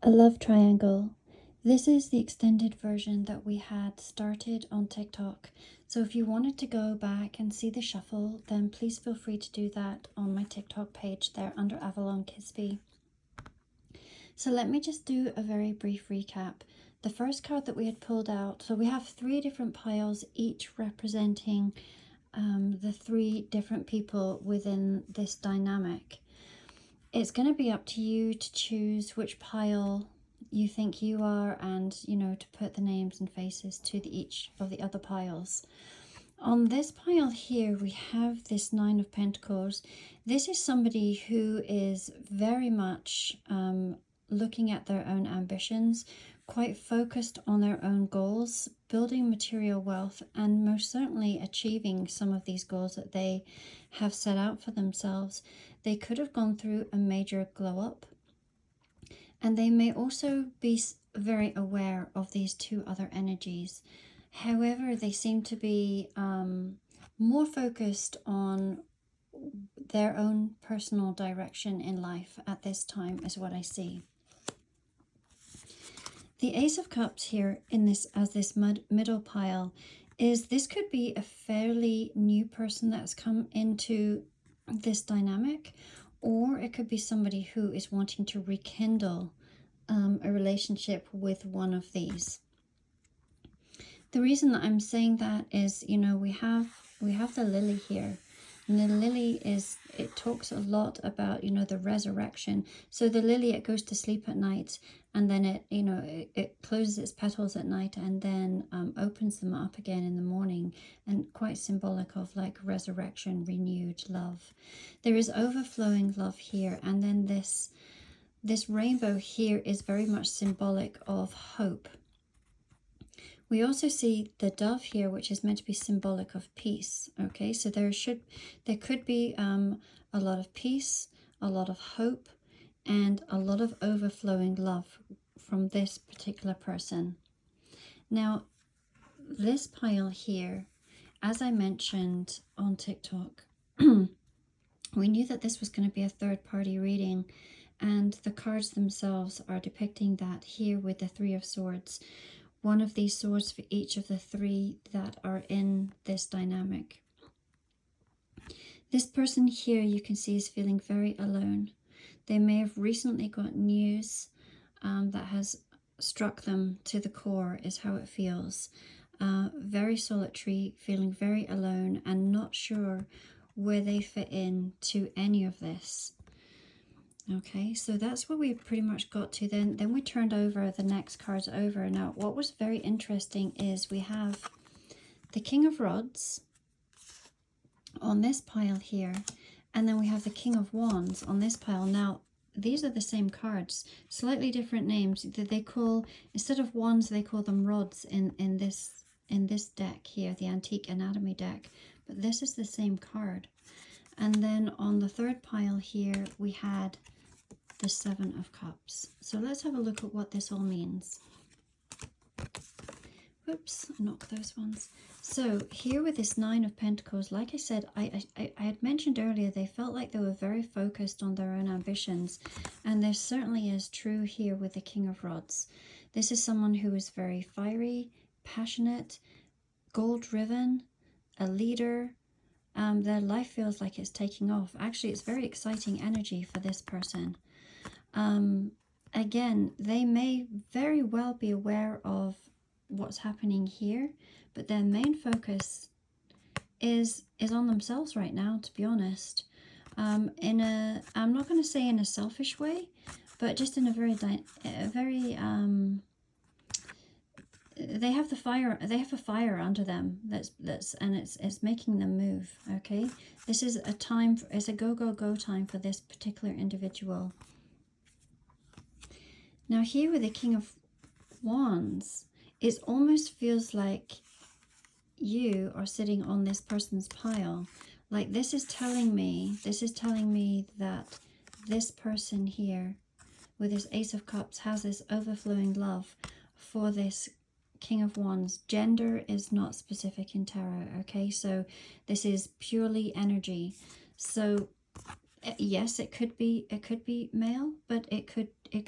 A love triangle. This is the extended version that we had started on TikTok. So if you wanted to go back and see the shuffle, then please feel free to do that on my TikTok page there under Avalon Kisby. So let me just do a very brief recap. The first card that we had pulled out, so we have 3 different piles, each representing the 3 different people within this dynamic. It's going to be up to you to choose which pile you think you are, and to put the names and faces to each of the other piles. On this pile here we have this 9 of Pentacles. This is somebody who is very much looking at their own ambitions, quite focused on their own goals, building material wealth, and most certainly achieving some of these goals that they have set out for themselves. They could have gone through a major glow up, and they may also be very aware of these 2 other energies. However, they seem to be more focused on their own personal direction in life at this time, is what I see. The Ace of Cups here in this, as this middle pile, is this could be a fairly new person that's come into this dynamic, or it could be somebody who is wanting to rekindle a relationship with one of these. The reason that I'm saying that is, we have the lily here. And the lily it talks a lot about, the resurrection. So the lily, it goes to sleep at night, and then it closes its petals at night, and then opens them up again in the morning, and quite symbolic of like resurrection, renewed love. There is overflowing love here, and then this rainbow here is very much symbolic of hope. We also see the dove here, which is meant to be symbolic of peace. Okay, so there could be a lot of peace, a lot of hope, and a lot of overflowing love from this particular person. Now, this pile here, as I mentioned on TikTok, we knew that this was going to be a third-party reading, and the cards themselves are depicting that here with the 3 of Swords. One of these swords for each of the 3 that are in this dynamic. This person here, you can see, is feeling very alone. They may have recently got news that has struck them to the core, is how it feels. Very solitary, feeling very alone, and not sure where they fit in to any of this. Okay, so that's what we pretty much got to. Then we turned over the next cards over. Now, what was very interesting is we have the King of Rods on this pile here, and then we have the King of Wands on this pile. Now, these are the same cards, slightly different names. They call, instead of wands, they call them rods in this deck here, the Antique Anatomy deck. But this is the same card. And then on the third pile here, we had the 7 of Cups. So let's have a look at what this all means. Whoops, I knocked those ones. So here with this 9 of Pentacles, like I said, I had mentioned earlier, they felt like they were very focused on their own ambitions. And this certainly is true here with the King of Rods. This is someone who is very fiery, passionate, goal-driven, a leader. Their life feels like it's taking off. Actually, it's very exciting energy for this person. Again, they may very well be aware of what's happening here, but their main focus is on themselves right now, to be honest. I'm not going to say in a selfish way, but just in a very they have the fire. They have a fire under them and it's making them move. Okay, this is a time. It's a go time for this particular individual. Now here with the King of Wands, it almost feels like you are sitting on this person's pile. Like this is telling me that this person here with this Ace of Cups has this overflowing love for this King of Wands. Gender is not specific in tarot, okay? So this is purely energy. So yes, it could be male, but it could it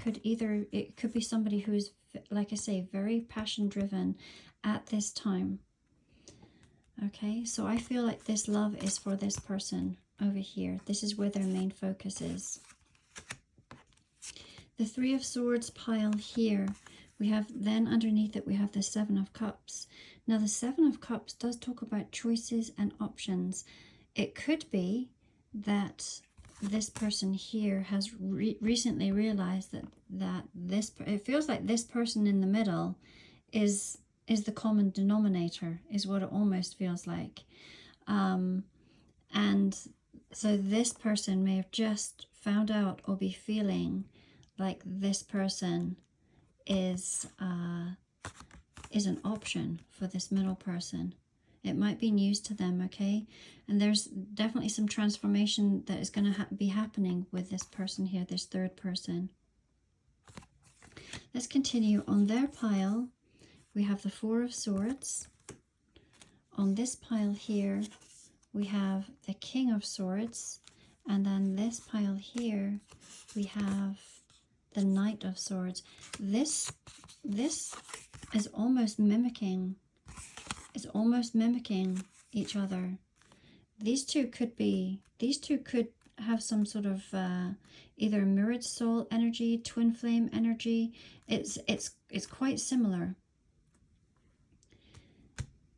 could be somebody who is, like I say, very passion driven at this time. Okay, so I feel like this love is for this person over here. This is where their main focus is. The Three of Swords pile here, we have, then underneath it we have the Seven of Cups. Now the Seven of Cups does talk about choices and options. It could be that this person here has recently realized that it feels like this person in the middle is the common denominator, is what it almost feels like. And so this person may have just found out or be feeling like this person is an option for this middle person. It might be news to them, okay? And there's definitely some transformation that is going to be happening with this person here, this third person. Let's continue. On their pile, we have the Four of Swords. On this pile here, we have the King of Swords. And then this pile here, we have the Knight of Swords. This is almost mimicking each other. These two could have some sort of either mirrored soul energy, twin flame energy. It's quite similar.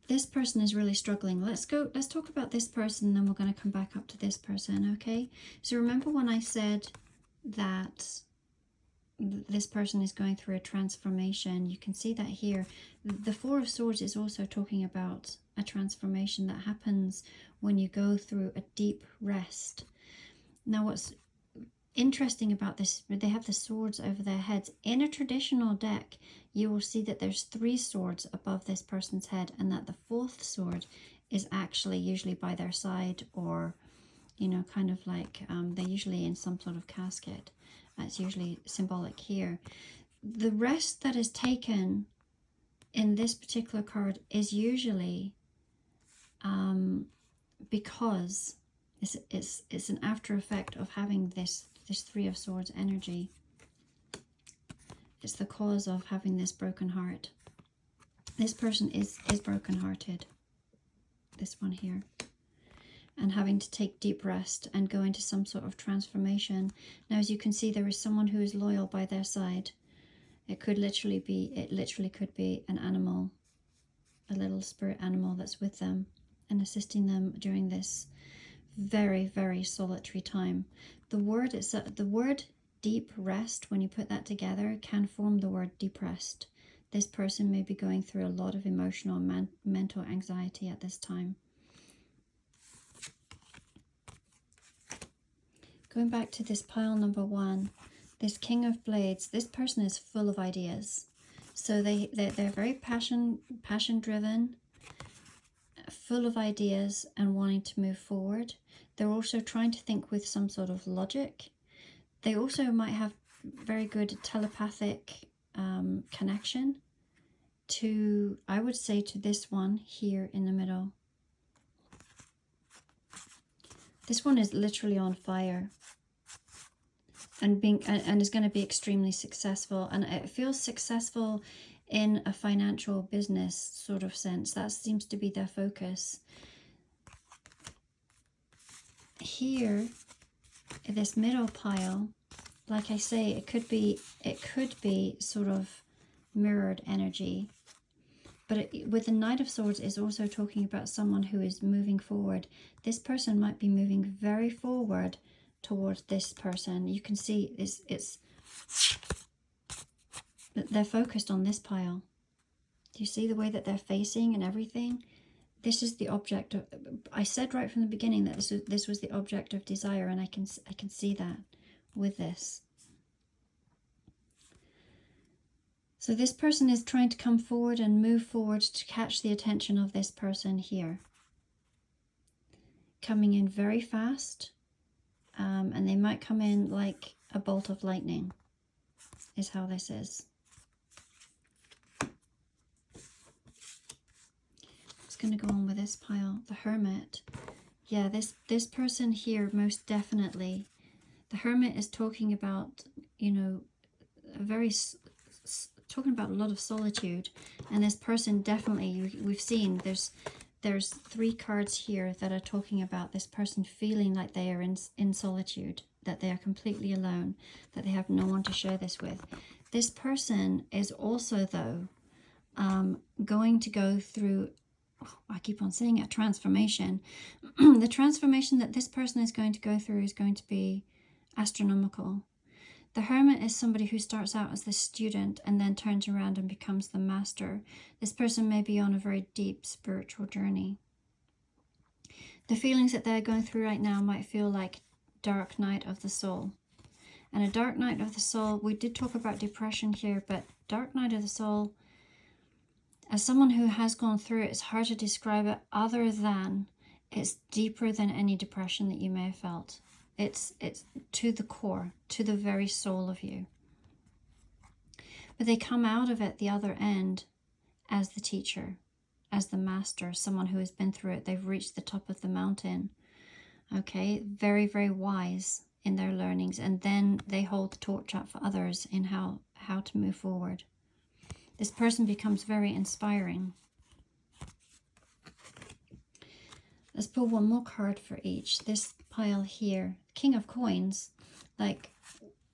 This person is really struggling. Let's talk about this person, and then we're going to come back up to this person, okay? So remember when I said that this person is going through a transformation? You can see that here. The Four of Swords is also talking about a transformation that happens when you go through a deep rest. Now what's interesting about this, they have the swords over their heads. In a traditional deck, you will see that there's 3 swords above this person's head, and that the 4th sword is actually usually by their side, or, you know, kind of like they're usually in some sort of casket. That's usually symbolic here. The rest that is taken in this particular card is usually because it's an after effect of having this Three of Swords energy. It's the cause of having this broken heart. This person is broken-hearted, this one here, and having to take deep rest and go into some sort of transformation. Now, as you can see, there is someone who is loyal by their side. It literally could be an animal, a little spirit animal that's with them and assisting them during this very, very solitary time. The word deep rest, when you put that together, can form the word depressed. This person may be going through a lot of emotional and mental anxiety at this time. Going back to this pile number 1, this King of Blades, this person is full of ideas. So they're very passion driven, full of ideas and wanting to move forward. They're also trying to think with some sort of logic. They also might have very good telepathic connection to, I would say, to this one here in the middle. This one is literally on fire and is going to be extremely successful, and it feels successful in a financial business sort of sense. That seems to be their focus. Here, this middle pile, like I say, it could be sort of mirrored energy. But with the Knight of Swords is also talking about someone who is moving forward. This person might be moving very forward towards this person. You can see they're focused on this pile. Do you see the way that they're facing and everything? This is the object of, I said right from the beginning that this was the object of desire, and I can see that with this. So this person is trying to come forward and move forward to catch the attention of this person here. Coming in very fast, and they might come in like a bolt of lightning, is how this is. Going to go on with this pile, the Hermit. Yeah, this person here, most definitely, the Hermit is talking about, you know, very talking about a lot of solitude, and this person definitely, we've seen there's 3 cards here that are talking about this person feeling like they are in solitude, that they are completely alone, that they have no one to share this with. This person is also, though, going to go through, I keep on saying it, transformation. The transformation that this person is going to go through is going to be astronomical. The hermit is somebody who starts out as the student and then turns around and becomes the master. This person may be on a very deep spiritual journey. The feelings that they're going through right now might feel like dark night of the soul. And a dark night of the soul, we did talk about depression here, but dark night of the soul, as someone who has gone through it, it's hard to describe it other than it's deeper than any depression that you may have felt. It's to the core, to the very soul of you. But they come out of it the other end as the teacher, as the master, someone who has been through it. They've reached the top of the mountain. Okay, very, very wise in their learnings. And then they hold the torch up for others in how to move forward. This person becomes very inspiring. Let's pull one more card for each. This pile here, King of Coins, like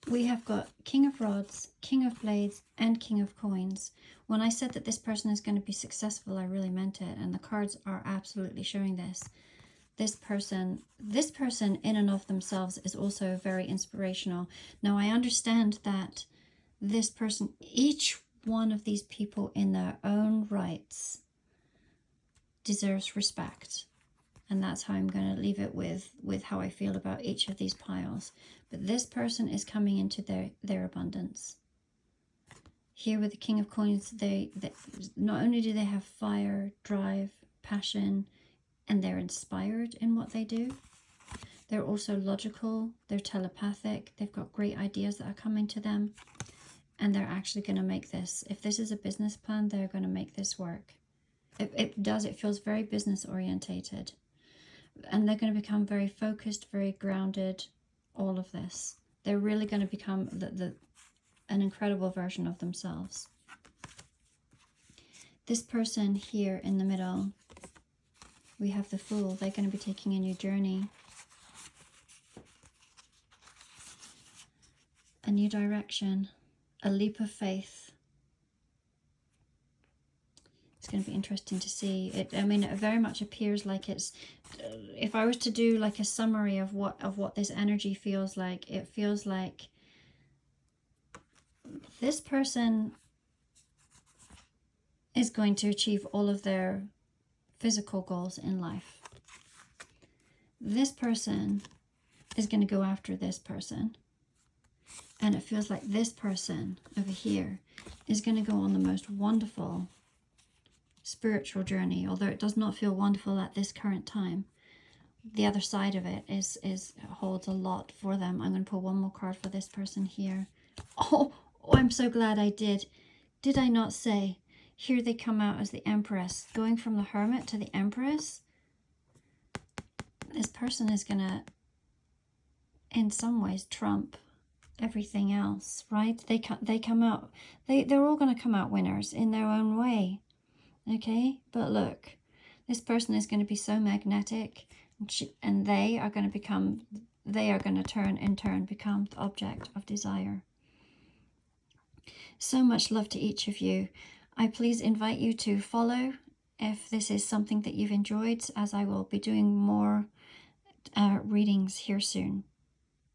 we have got King of Rods, King of Blades, and King of Coins. When I said that this person is going to be successful, I really meant it, and the cards are absolutely showing this. This person in and of themselves is also very inspirational. Now, I understand that this person, each one of these people in their own rights deserves respect. And that's how I'm going to leave it with how I feel about each of these piles. But this person is coming into their abundance. Here with the King of Coins, they not only do they have fire, drive, passion, and they're inspired in what they do, they're also logical, they're telepathic, they've got great ideas that are coming to them, and they're actually going to make this. If this is a business plan, they're going to make this work. It feels very business orientated. And they're going to become very focused, very grounded, all of this. They're really going to become an incredible version of themselves. This person here in the middle, we have the Fool. They're going to be taking a new journey, a new direction, a leap of faith. It's going to be interesting to see it. I mean, it very much appears like it's, if I was to do like a summary of what this energy feels like, it feels like this person is going to achieve all of their physical goals in life. This person is going to go after this person. And it feels like this person over here is going to go on the most wonderful spiritual journey, although it does not feel wonderful at this current time. The other side of it holds a lot for them. I'm going to pull one more card for this person here. Oh, I'm so glad I did. Did I not say? Here they come out as the Empress, going from the Hermit to the Empress. This person is going to, in some ways, trump everything else, right? They come out. They're all going to come out winners in their own way. Okay, but look, this person is going to be so magnetic, and they are going to turn in turn become the object of desire. So much love to each of you. I please invite you to follow if this is something that you've enjoyed, as I will be doing more readings here soon.